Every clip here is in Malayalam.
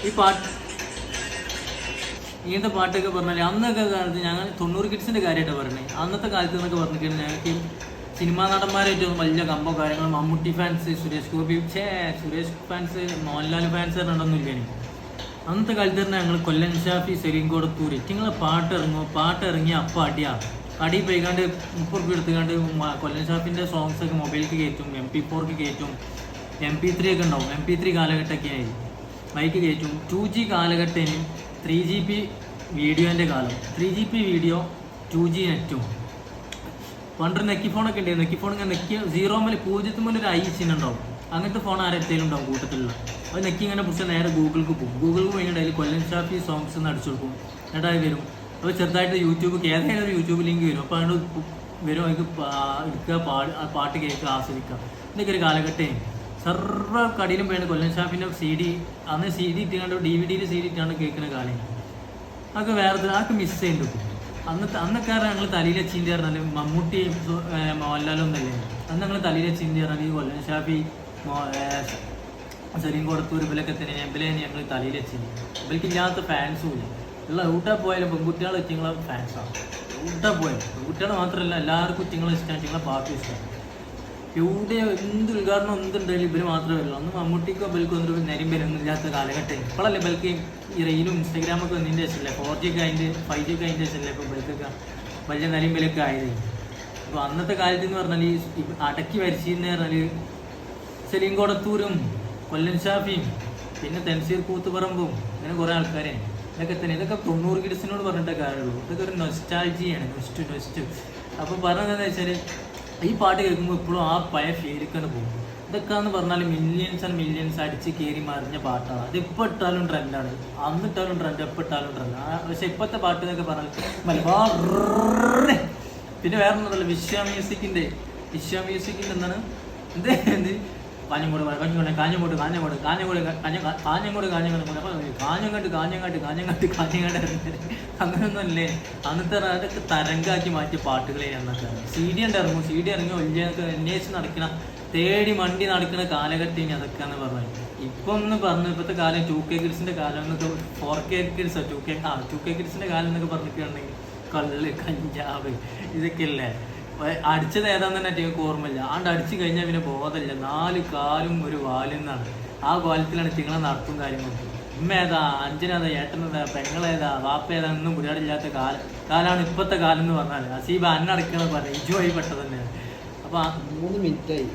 ഈ പാട്ട് ഇങ്ങനത്തെ പാട്ടൊക്കെ പറഞ്ഞാൽ അന്നൊക്കെ കാലത്ത് ഞങ്ങൾ 90 കിഡ്സിൻ്റെ കാര്യമായിട്ടാണ് പറഞ്ഞത്. അന്നത്തെ കാലത്ത് എന്നൊക്കെ പറഞ്ഞിട്ട് ഞങ്ങൾക്ക് സിനിമാ നടന്മാരായിട്ടും വലിയ കമ്പോ കാര്യങ്ങൾ, Mammootty fans, Suresh Gopi, Suresh fans, Mohanlal fans പറഞ്ഞിട്ടൊന്നുമില്ല. എനിക്ക് അന്നത്തെ കാലത്ത് തന്നെ ഞങ്ങൾ കൊല്ലൻ ഷാഫി, സെലീം കോടത്തൂർ ഇറ്റിങ്ങളെ പാട്ട് ഇറങ്ങി അപ്പം അടി പോയിക്കാണ്ട് 30 രൂപ എടുത്തുകൊണ്ട് കൊല്ലൻ ഷാഫിൻ്റെ സോങ്സൊക്കെ മൊബൈലിലേക്ക് കയറ്റും, MP4 കയറ്റും, MP3 ഒക്കെ ഉണ്ടാവും. MP3 കാലഘട്ടമൊക്കെ ആയി മൈക്ക് കയറ്റും. 2G കാലഘട്ടത്തിന് 3GB വീഡിയോൻ്റെ കാലം. 3GB വീഡിയോ, 2G നെറ്റും. പണ്ടൊരു നെക്കി ഫോണൊക്കെ ഉണ്ടായിരുന്നു. നെക്കി ഫോൺ ഇങ്ങനെ നെക്കി 0 മുതൽ 0 മുതൽ ഒരു ഐ ചിഹ്നുണ്ടാവും. അങ്ങനത്തെ ഫോൺ ആരെത്തേലും ഉണ്ടാവും കൂട്ടത്തിലുള്ള. അത് നെക്കി ഇങ്ങനെ പിടിച്ചാൽ നേരെ ഗൂഗിൾക്ക് പോകും. ഗൂഗിൾക്ക് പോയിട്ട് അതിൽ കൊല്ലൻ ഷാഫി സോങ്സ് എന്ന് അടിച്ചു കൊടുക്കും. എന്നിട്ട് അത് വരും. അപ്പോൾ ചെറുതായിട്ട് യൂട്യൂബ് ഏതെങ്കിലും ഒരു യൂട്യൂബ് ലിങ്ക് വരും. അപ്പോൾ അതിനോട് വരും, അതിക്ക് എടുക്കുക, പാട്ട് കേൾക്കുക, ആസ്വദിക്കുക. ഇതൊക്കെ ഒരു കാലഘട്ടം. സർവ്വ കടയിലും പോയാണ് കൊല്ലൻ ഷാഫിൻ്റെ CD. അന്ന് CD ഇട്ടാണ്ട് DVD CD ഇട്ടാണ്ട് കേൾക്കുന്ന കാലം. അതൊക്കെ വേറെ അതൊക്കെ മിസ് ചെയ്യുന്നുണ്ട്. അന്നൊക്കെ ഞങ്ങൾ തലയിൽ വെച്ചിൻ്റെ പറഞ്ഞാൽ മമ്മൂട്ടി, മോഹൻലാലും ഒന്നല്ലേ. അന്ന് ഞങ്ങൾ തലയിൽ വെച്ചിൻ്റെ പറഞ്ഞാൽ ഈ കൊല്ലൻ ഷാഫി, സെലീം കോടത്തൂർ ഇവലൊക്കെ തന്നെ ഞങ്ങൾ തലയിൽ വെച്ചില്ല. ഇവർക്ക് ഇല്ലാത്ത ഫാൻസും ഇല്ല. ഉള്ള എവിടെ പോയാലും പെൺകുട്ടികളെ വെച്ചിങ്ങളെ ഫാൻസാണ്. എവിടെ പോയാലും പെൺകുട്ടികളെ മാത്രമല്ല എല്ലാവർക്കും ഇറ്റിങ്ങളെ ഇഷ്ടമാണ്, ഇറ്റിങ്ങളെ പാട്ട് ഇഷ്ടമാണ്. എവിടെ എന്ത് ഉദ്ഘാടനം എന്തുണ്ടായാലും ഇവർ മാത്രമേ ഉള്ളൂ. അന്ന് മമ്മൂട്ടിക്കോ ബൽക്കോ ഒന്നും നേരം പേരൊന്നും ഇല്ലാത്ത കാലഘട്ടം. ഇപ്പോഴല്ലേ ബൽക്ക് ഈ റീലും ഇൻസ്റ്റാഗ്രാമൊക്കെ വന്നതിൻ്റെ ശേഷമല്ലേ, 4G ഒക്കെ അതിൻ്റെ 5G ഒക്കെ അതിൻ്റെ ശേഷമല്ലേ ഇപ്പോൾ ബൽക്കൊക്കെ വലിയ നരിമ്പലൊക്കെ ആയത്. അപ്പോൾ അന്നത്തെ കാലത്ത് എന്ന് പറഞ്ഞാൽ ഈ അടക്കി വരച്ചിന്ന് പറഞ്ഞാൽ സെലീം കോടത്തൂരും കൊല്ലൻ ഷാഫിയും പിന്നെ തെൻസീർ കൂത്തുപറമ്പും അങ്ങനെ കുറേ ആൾക്കാരെ ഇതൊക്കെ തന്നെ. ഇതൊക്കെ 90 കിഡ്സിനോട് പറഞ്ഞിട്ടേ കാര്യമുള്ളൂ. ഇതൊക്കെ ഒരു നൊസ്റ്റാൾജിയാണ്, നൊസ്റ്റ്. അപ്പോൾ പറഞ്ഞതെന്ന് വെച്ചാൽ ഈ പാട്ട് കേൾക്കുമ്പോൾ ഇപ്പോഴും ആ പഴയ ഫീലിക്കാണ് പോകും. ഇതൊക്കെ എന്ന് പറഞ്ഞാൽ മില്യൺസ് ആൻഡ് മില്യൺസ് അടിച്ച് കയറി മറിഞ്ഞ പാട്ടാണ്. അത് ഇപ്പോൾ ഇട്ടാലും ട്രെൻഡാണ്, അന്നിട്ടാലും ട്രെൻഡ്, എപ്പോൾ ഇട്ടാലും ട്രെൻഡാണ്. പക്ഷെ ഇപ്പോഴത്തെ പാട്ട് എന്നൊക്കെ പറഞ്ഞാൽ മലബാർ. പിന്നെ വേറെ ഒന്നുമല്ല, വിശ്വ മ്യൂസിക്കിൻ്റെ എന്താണ് എന്ത് കാഞ്ഞങ്ങോട് അങ്ങനെയൊന്നുമല്ലേ. അന്നത്തെ അതൊക്കെ തരംഗാക്കി മാറ്റിയ പാട്ടുകളെ അന്നൊക്കെ. CD ഇറങ്ങും. CD ഇറങ്ങി വലിയ അന്വേഷിച്ച് നടക്കുന്ന തേടി മണ്ടി നടക്കുന്ന കാലഘട്ടം അതൊക്കെയാന്ന് പറഞ്ഞത്. ഇപ്പം എന്ന് പറഞ്ഞു ഇപ്പോഴത്തെ കാലം 2K കിഡ്സിൻ്റെ കാലം എന്നൊക്കെ, 4K കിഡ്സ് 2K കിഡ്സിൻ്റെ കാലം എന്നൊക്കെ പറഞ്ഞിട്ടുണ്ടെങ്കിൽ കള്ള്, കഞ്ചാവ് ഇതൊക്കെ അല്ലേ. അടിച്ചത് ഏതാന്ന് തന്നെ എനിക്ക് ഓർമ്മയില്ല. ആണ്ട് അടിച്ചു കഴിഞ്ഞാൽ പിന്നെ ബോധമില്ല. 4 കാലും ഒരു വാലെന്നാണ്. ആ കോലത്തിലാണ് തിങ്ങളെ നടത്തും കാര്യങ്ങളൊക്കെ. ഉമ്മ ഏതാ, അഞ്ചനേതാ, ഏട്ടനേതാ, പെങ്ങളേതാ, വാപ്പ ഏതാണെന്നും പുരാടില്ലാത്ത കാലാണ് ഇപ്പോഴത്തെ കാലം എന്ന് പറഞ്ഞാൽ. അസീബ അന്നടക്കണം പറഞ്ഞു ഇജുവായി പെട്ടത് തന്നെയാണ്. അപ്പോൾ 3 മിനിറ്റായി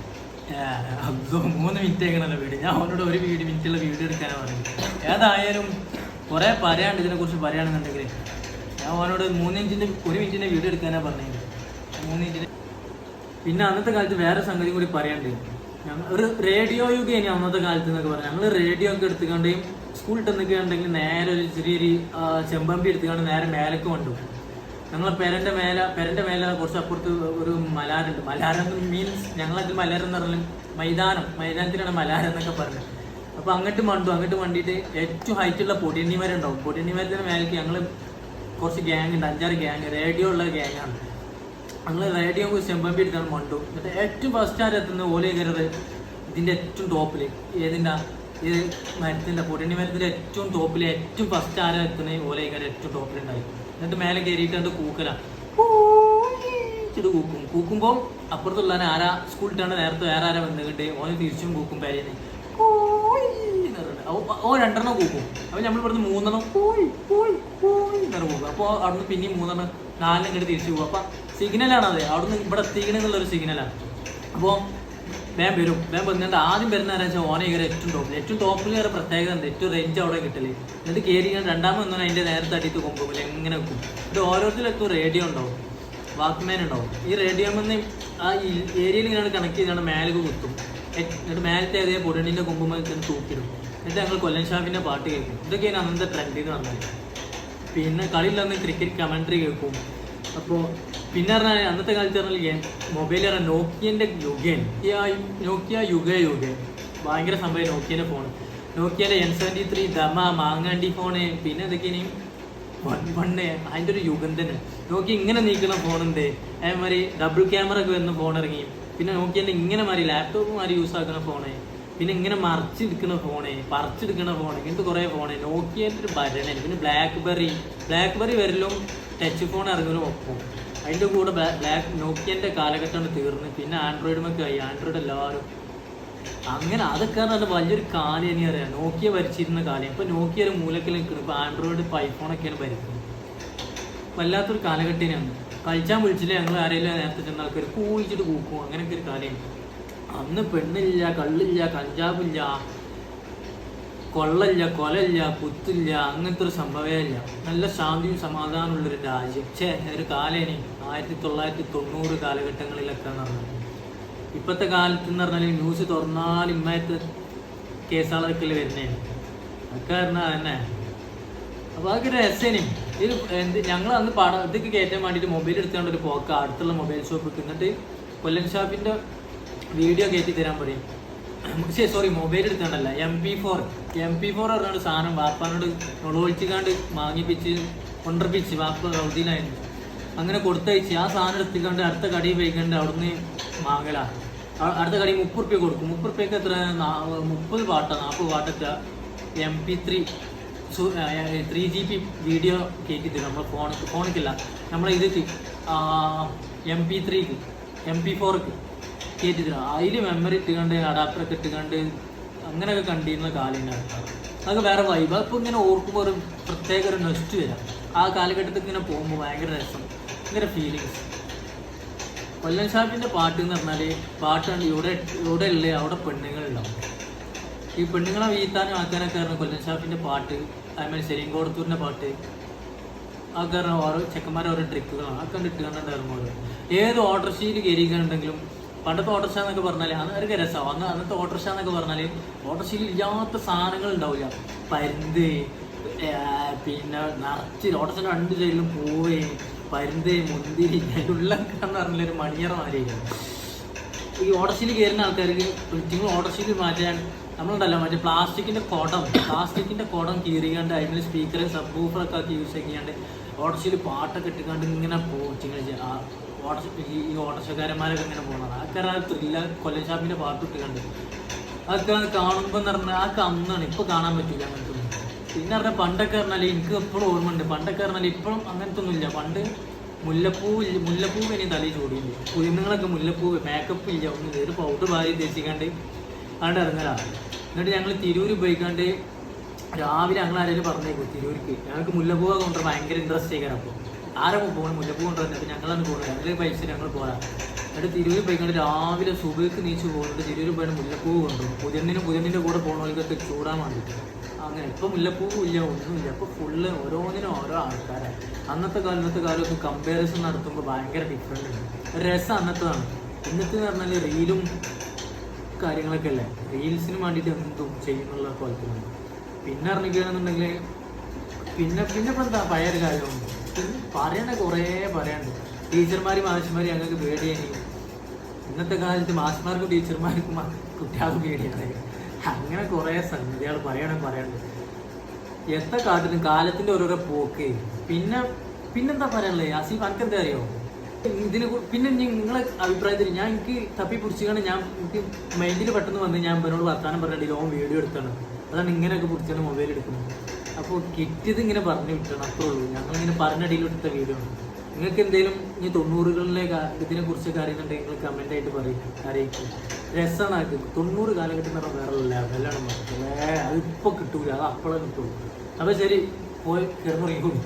3 മിനിറ്റ് ആക്കണല്ലോ വീഡിയോ. ഞാൻ അവനോട് 1 മിനിറ്റുള്ള വീഡിയോ എടുക്കാനാണ് പറയുന്നത്. ഏതായാലും കുറേ പറയാണ്ട് ഇതിനെക്കുറിച്ച് പറയുകയാണെന്നുണ്ടെങ്കിൽ ഞാൻ അവനോട് 1 മിനിറ്റിൻ്റെ വീഡിയോ എടുക്കാനാണ് പറഞ്ഞത്. 3 മിനിറ്റിന്. പിന്നെ അന്നത്തെ കാലത്ത് വേറെ സംഗതി കൂടി പറയാണ്ട്. ഞങ്ങൾ ഒരു റേഡിയോ യുഗേനി അന്നത്തെ കാലത്ത് എന്നൊക്കെ പറഞ്ഞാൽ ഞങ്ങൾ റേഡിയോ ഒക്കെ എടുത്തുകൊണ്ട് സ്കൂളിൽ നിൽക്കുകയുണ്ടെങ്കിൽ നേരെ ഒരു ചെറിയൊരു ചെമ്പമ്പി എടുത്തുകൊണ്ട് നേരെ മേലേക്ക് കൊണ്ടുപോകും. ഞങ്ങളെ പെരൻ്റെ മേലെ കുറച്ച് അപ്പുറത്ത് ഒരു മലാരുണ്ട്. മലാരം മീൻസ് ഞങ്ങളതിൽ മലാരം എന്ന് പറഞ്ഞാൽ മൈതാനത്തിനാണ് മലാരം എന്നൊക്കെ പറഞ്ഞത്. അപ്പോൾ അങ്ങോട്ട് മണ്ടിയിട്ട് ഏറ്റവും ഹൈറ്റുള്ള പൊടിയണ്ണിമാരുണ്ടാവും. പൊടിയണ്ണിമാരത്തിന് മേലേക്ക് ഞങ്ങൾ കുറച്ച് ഗ്യാങ് ഉണ്ട്, 5-6 ഗ്യാങ്, റേഡിയോ ഉള്ള ഗ്യാങ്ങാണ്. ഞങ്ങൾ റേഡിയോ ചെമ്പമ്പി എടുത്താണ് മണ്ടും. എന്നിട്ട് ഏറ്റവും ഫസ്റ്റ് ആരെത്തുന്ന ഓലേ കയറത് ഇതിൻ്റെ ഏറ്റവും ടോപ്പിൽ ഇത് മരത്തിൻ്റെ പൊടിയണ്ണി മരത്തിൻ്റെ ഏറ്റവും ടോപ്പിൽ ഏറ്റവും ഫസ്റ്റ് ആരാ എത്തുന്നത് ഓലേ കയറി ഏറ്റവും ടോപ്പിലുണ്ടായി. എന്നിട്ട് മേലെ കയറിയിട്ട് കൂക്കലാണ് കൂക്കുമ്പോൾ അപ്പുറത്തുള്ള ആരാ സ്കൂളിട്ടാണ് നേരത്തെ വേറെ ആരാ വന്നിട്ട് ഓന് തിരിച്ചും കൂക്കും പേരേന്ന് രണ്ടെണ്ണം കൂക്കും. അപ്പോൾ നമ്മൾ ഇവിടുന്ന് 3 നേരെ പോകും. അപ്പോൾ അവിടുന്ന് പിന്നെയും 3 4 ഇങ്ങോട്ട് തിരിച്ചു പോകും. അപ്പം സിഗ്നലാണത്, അവിടുന്ന് ഇവിടെ എത്തിക്കണമെന്നുള്ളൊരു സിഗ്നലാണ്. അപ്പോൾ വേഗം വന്നിട്ട് ആദ്യം വരുന്ന ആരാ വെച്ചാൽ ഓനെ കയറി ഏറ്റവും ടോപ്പിൽ കയറി പ്രത്യേകത ഉണ്ട്, ഏറ്റവും റേഞ്ച് അവിടെ കിട്ടല്. എന്നിട്ട് കയറി ഞാൻ രണ്ടാമത് വന്നാൽ അതിൻ്റെ നേരത്തെ അടിയിട്ട് കൊണ്ടുപോകില്ല, എങ്ങനെ വെക്കും. ഇത് ഓരോരുത്തർക്കും റേഡിയോ ഉണ്ടാവും, വാക്ക്മാൻ ഉണ്ടാവും. ഈ റേഡിയോ വന്ന് ആ ഏരിയയിൽ ഇങ്ങനെ കണക്ട് ചെയ്താണ് മേലേക്ക് കുത്തും. എന്നിട്ട് മേലത്തെ അതേ പൊടിയണ്ണിൻ്റെ കൊമ്പുമ്പോൾ തൂക്കിടും. എന്നിട്ട് ഞങ്ങൾ കൊല്ലൻ ഷാഫിൻ്റെ പാട്ട് കേൾക്കും. ഇതൊക്കെയാണ് അന്നത്തെ ട്രെൻഡ് എന്ന് പറഞ്ഞാൽ. പിന്നെ കളിയിലന്ന് ക്രിക്കറ്റ് കമൻട്രി കേൾക്കും. അപ്പോൾ പിന്നെ പറഞ്ഞാൽ അന്നത്തെ കാലത്ത് പറഞ്ഞാൽ മൊബൈൽ പറഞ്ഞാൽ നോക്കിയൻ്റെ നോക്കിയ യുഗ ഭയങ്കര സംഭവം. നോക്കിയൻ്റെ ഫോൺ, നോക്കിയൻ്റെ N73 ദമ മാങ്ങാണ്ടി ഫോണ്. പിന്നെ എന്തൊക്കെയാണ് മണ്ണ്, അതിൻ്റെ ഒരു യുഗം തന്നെ. നോക്കി ഇങ്ങനെ നീക്കുന്ന ഫോണുണ്ട്. അതേമാതിരി ഡബിൾ ക്യാമറ ഒക്കെ വരുന്ന ഫോൺ ഇറങ്ങി. പിന്നെ നോക്കിയൻ്റെ ഇങ്ങനെ മാറി ലാപ്ടോപ്പ് മാറി യൂസ് ആക്കുന്ന ഫോണ്. പിന്നെ ഇങ്ങനെ മറിച്ചെടുക്കുന്ന ഫോണ്, പറിച്ചെടുക്കുന്ന ഫോണ്, ഇങ്ങനത്തെ കുറേ ഫോണ്. നോക്കിയൻ്റെ ഒരു ഭരണ. പിന്നെ ബ്ലാക്ക് ബെറി വരലും ടച്ച് ഫോൺ ഇറങ്ങലും ഒപ്പം. അതിൻ്റെ കൂടെ നോക്കിയൻ്റെ കാലഘട്ടമാണ് തീർന്ന്. പിന്നെ ആൻഡ്രോയിഡുമൊക്കെ ആയി. ആൻഡ്രോയിഡ് എല്ലാവരും അങ്ങനെ അതൊക്കെ നല്ല വലിയൊരു കാലം ഇനി അറിയാം. നോക്കിയ ഭരിച്ചിരുന്ന കാലം. ഇപ്പോൾ നോക്കിയ ഒരു മൂലക്കിൽ നിൽക്കുന്നു. ഇപ്പോൾ ആൻഡ്രോയിഡ് ഇപ്പോൾ ഐഫോണൊക്കെയാണ് ഭരിക്കുന്നത്. വല്ലാത്തൊരു കാലഘട്ടത്തിനാണ്. കളിച്ചാൻ വിളിച്ചില്ല ഞങ്ങൾ ആരെങ്കിലും നേരത്തെ ചെന്ന ആൾക്കാർ കൂടിച്ചിട്ട് കൂക്കും. അങ്ങനെയൊക്കെ ഒരു കാലമാണ്. അന്ന് പെണ്ണില്ല, കള്ളില്ല, കഞ്ചാവില്ല, കൊള്ളല്ല, കൊലയില്ല, കുത്തില്ല, അങ്ങനത്തെ ഒരു സംഭവമേ ഇല്ല. നല്ല ശാന്തിയും സമാധാനമുള്ളൊരു രാജ്യം. ഒരു കാലേനെ 1990 കാലഘട്ടങ്ങളിലൊക്കെ എന്ന് പറഞ്ഞാൽ. ഇപ്പോഴത്തെ കാലത്ത് എന്ന് പറഞ്ഞാൽ ന്യൂസ് തുറന്നാൽ ഇമ്മയത്തെ കേസുകളൊക്കെ വരുന്നതാണ്. അതൊക്കെ പറഞ്ഞാൽ തന്നെ അപ്പോൾ അതൊക്കെ രസേനും. ഇത് ഞങ്ങൾ അന്ന് ഇതൊക്കെ കയറ്റാൻ വേണ്ടിയിട്ട് മൊബൈൽ എടുത്തുകൊണ്ട് ഒരു പോക്ക അടുത്തുള്ള മൊബൈൽ ഷോപ്പിൽ എന്നിട്ട് കൊല്ലൻ ഷാപ്പിൻ്റെ വീഡിയോ കയറ്റി തരാൻ പറയും. മൊബൈൽ എടുത്തോണ്ടല്ല, MP4 പറഞ്ഞൊരു സാധനം വാപ്പാനോട് ഒളിച്ചിക്കാണ്ട് വാങ്ങിപ്പിച്ച് കൊണ്ടിപ്പിച്ച് വാപ്പ സൗദിയിലായിരുന്നു. അങ്ങനെ കൊടുത്തയച്ച് ആ സാധനം എടുത്തിക്കാണ്ട് അടുത്ത കടി പോയിക്കാണ്ട് അവിടുന്ന് വാങ്ങലാണ്. അടുത്ത കടി 30 റുപ്യ കൊടുക്കും. 30 റുപ്യക്ക് എത്ര 30 പാട്ടാണ് 40 പാട്ടൊക്കെ MP3 3GB വീഡിയോ കയറ്റി തരും. നമ്മൾ ഫോണിക്കില്ല, നമ്മളെ ഇത് MP3ക്ക് MP4ക്ക് കയറ്റി തരും. അതിൽ മെമ്മറി ഇട്ടുകൊണ്ട് അഡാപ്റ്ററൊക്കെ ഇട്ടുകൊണ്ട് അങ്ങനെയൊക്കെ കണ്ടിരുന്ന കാലിൻ്റെ ആൾക്കാർ. അതൊക്കെ വേറെ വൈബ്. അപ്പോൾ ഇങ്ങനെ ഓർക്കുമ്പോൾ ഒരു പ്രത്യേക ഒരു നെസ്റ്റ് വരാം. ആ കാലഘട്ടത്തിൽ ഇങ്ങനെ പോകുമ്പോൾ ഭയങ്കര രസം, ഭയങ്കര ഫീലിങ്സ്. കൊല്ലൻ ഷാപ്പിൻ്റെ പാട്ട് എന്ന് പറഞ്ഞാൽ പാട്ടാണ് ഇവിടെ ഉള്ളത്. അവിടെ പെണ്ണുങ്ങളുണ്ടാവും. ഈ പെണ്ണുങ്ങളെ വീഴ്ത്താനും ആക്കാനൊക്കെ ആയിരുന്നു കൊല്ലൻ ഷാപ്പിൻ്റെ പാട്ട്. അതേമാതിരി സെലീം കോടത്തൂരിൻ്റെ പാട്ട്. ആ കാരണം ഓരോ ചെക്കന്മാരെ ഓരോ ട്രിക്കുകളാണ് അതൊക്കെ ഇട്ടുകൊണ്ടുണ്ടായിരുന്നു. ഓരോ ഏത് ഓട്ടോറിക്ഷയിൽ കയറിയിട്ടുണ്ടെങ്കിലും പണ്ടത്തെ ഓട്ടോറിക്ഷ എന്നൊക്കെ പറഞ്ഞാൽ അതൊക്കെ രസമാണ്. അന്നത്തെ ഓട്ടോറിക്ഷ എന്നൊക്കെ പറഞ്ഞാൽ ഓട്ടോറിക്ഷയിൽ ഇല്ലാത്ത സാധനങ്ങൾ ഉണ്ടാവില്ല. പരുന്ത്, പിന്നെ നിറച്ച് ഓട്ടോറിക്ഷ 2 സൈഡിലും പൂവ്, പരുന്ത്, മുന്തിരി, ഉള്ളൊക്കെ എന്ന് പറഞ്ഞൊരു മണിയറ മാതിരിയാണ്. ഈ ഓട്ടോറിക്ഷയിൽ കയറുന്ന ആൾക്കാർക്ക് നിങ്ങൾ ഓട്ടോറിക്ഷയിൽ മാറ്റാൻ നമ്മളുണ്ടല്ലോ മറ്റേ പ്ലാസ്റ്റിക്കിൻ്റെ കുടം കീറിയാണ്ട് അതിന് സ്പീക്കർ സബ് വൂഫറൊക്കെ ആക്കി യൂസ് ചെയ്യാണ്ട് ഓട്ടോറിക്ഷയിൽ പാട്ടൊക്കെ ഇട്ടുകൊണ്ട് ഇങ്ങനെ പോകും. ഈ ഓട്ടോറിക്ഷക്കാരന്മാരൊക്കെ ഇങ്ങനെ പോകുന്നത് അതൊക്കെ ത്രില്ല. കൊല്ലൻ ഷാപ്പിൻ്റെ പാട്ട് ഇട്ടുകൊണ്ട് അതൊക്കെ കാണുമ്പോൾ എന്ന് പറഞ്ഞാൽ അതൊക്കെ അന്നാണ്. ഇപ്പോൾ കാണാൻ പറ്റില്ല അങ്ങനത്തെ ഒന്നും. പിന്നെ പറഞ്ഞാൽ പണ്ടൊക്കെ പറഞ്ഞാൽ എനിക്ക് എപ്പോഴും ഓർമ്മയുണ്ട്. പണ്ടൊക്കെ പറഞ്ഞാൽ ഇപ്പോഴും അങ്ങനത്തെ ഒന്നുമില്ല. പണ്ട് മുല്ലപ്പൂ ഇനി തലയിൽ ചൂടിയില്ല. കുഞ്ഞുങ്ങളൊക്കെ മുല്ലപ്പൂ മേക്കപ്പ് ഇല്ല, ഒന്നും ഒരു പൗഡർ വാരി തേച്ചിക്കാണ്ട് അവിടെ ഇറങ്ങലാണ്. എന്നിട്ട് ഞങ്ങൾ തിരൂർ പോയിക്കാണ്ട് രാവിലെ ഞങ്ങൾ ആരെങ്കിലും പറഞ്ഞേക്കും തിരൂർക്ക് ഞങ്ങൾക്ക് മുല്ലപ്പൂവ കൊണ്ടുവരാൻ ഭയങ്കര ഇൻട്രസ്റ്റ് ചെയ്യാൻ. അപ്പോൾ ആരപ്പോൾ പോകണം മുല്ലപ്പൂ കൊണ്ടുവന്നിട്ട് ഞങ്ങളാണ് പോകുന്നത്. ഞങ്ങൾ പൈസ ഞങ്ങൾ പോകാം. എന്നിട്ട് തിരൂർ പോയിക്കൊണ്ട് രാവിലെ സുബഹിക്ക് നീച്ച് പോകുന്നുണ്ട്. തിരൂർ പോയിട്ട് മുല്ലപ്പൂ കൊണ്ടുപോകും. പുതിയതിൻ്റെ കൂടെ പോകുന്നവർക്കൊക്കെ ചൂടാൻ വേണ്ടിയിട്ട്. അങ്ങനെ ഇപ്പോൾ മുല്ലപ്പൂവും ഇല്ല, ഒന്നുമില്ല. അപ്പോൾ ഫുള്ള് ഓരോന്നിനും ഓരോ ആൾക്കാരാണ്. അന്നത്തെ കാലത്ത് കമ്പാരിസൺ നടത്തുമ്പോൾ ഭയങ്കര ഡിഫറെൻ്റ് ഉണ്ട്. ഒരു രസം അന്നത്തതാണ്. ഇന്നത്തെ പറഞ്ഞാൽ റീലും കാര്യങ്ങളൊക്കെ അല്ലേ. റീൽസിന് വേണ്ടിയിട്ട് എന്തും ചെയ്യുന്നുള്ള പോലത്തിലാണ്. പിന്നെ അറിഞ്ഞിക്കുകയാണെന്നുണ്ടെങ്കിൽ പിന്നെ ഇപ്പോൾ എന്താ പഴയൊരു കാര്യമുണ്ട്. പിന്നെ പറയണ കുറേ പറയാനുണ്ട്. ടീച്ചർമാരും മാഷന്മാരും ഞങ്ങൾക്ക് പേടിയായി. ഇന്നത്തെ കാലത്ത് മാഷന്മാർക്കും ടീച്ചർമാർക്കും കുട്ടികൾക്ക് പേടിയാണ്. അങ്ങനെ കുറേ സംഗതികൾ പറയാനുണ്ട്. എത്ര കാലത്തിൻ്റെ ഓരോരോ പോക്ക്. പിന്നെന്താ പറയാനുള്ളത് ആസിഫ്, എനിക്കെന്താ അറിയോ ഇതിന്? പിന്നെ നിങ്ങളെ അഭിപ്രായത്തിൽ എനിക്ക് തപ്പി പിടിച്ചുകൊണ്ട് എനിക്ക് മൈൻഡിൽ പെട്ടെന്ന് വന്ന് ഞാൻ ഇവനോട് വർത്താനം പറഞ്ഞിട്ട് ലോൺ വീഡിയോ എടുത്താണ്. അതാണ് ഇങ്ങനെയൊക്കെ പിടിച്ചാണ് മൊബൈൽ എടുക്കുന്നത്. അപ്പോൾ കിട്ടിയത് ഇങ്ങനെ പറഞ്ഞു വിട്ടണം, അത്രേ ഉള്ളൂ. ഞങ്ങളിങ്ങനെ പറഞ്ഞടിയിൽ എടുത്ത വീഡിയോ ആണ്. നിങ്ങൾക്ക് എന്തെങ്കിലും ഈ 90കളിലെ ഇതിനെ കുറിച്ചൊക്കെ അറിയുന്നുണ്ടെങ്കിൽ നിങ്ങൾ കമൻ്റായിട്ട് അറിയിക്കും. രസമാണ് അത്. 90 കാലഘട്ടം എന്ന് പറഞ്ഞാൽ വേറെ ലെവലാണ്. അതിപ്പോൾ കിട്ടൂല, അത് അപ്പോഴേ കിട്ടുള്ളൂ. അപ്പോൾ ശരി, പോയി കിടന്നുറങ്ങിക്കൂടി.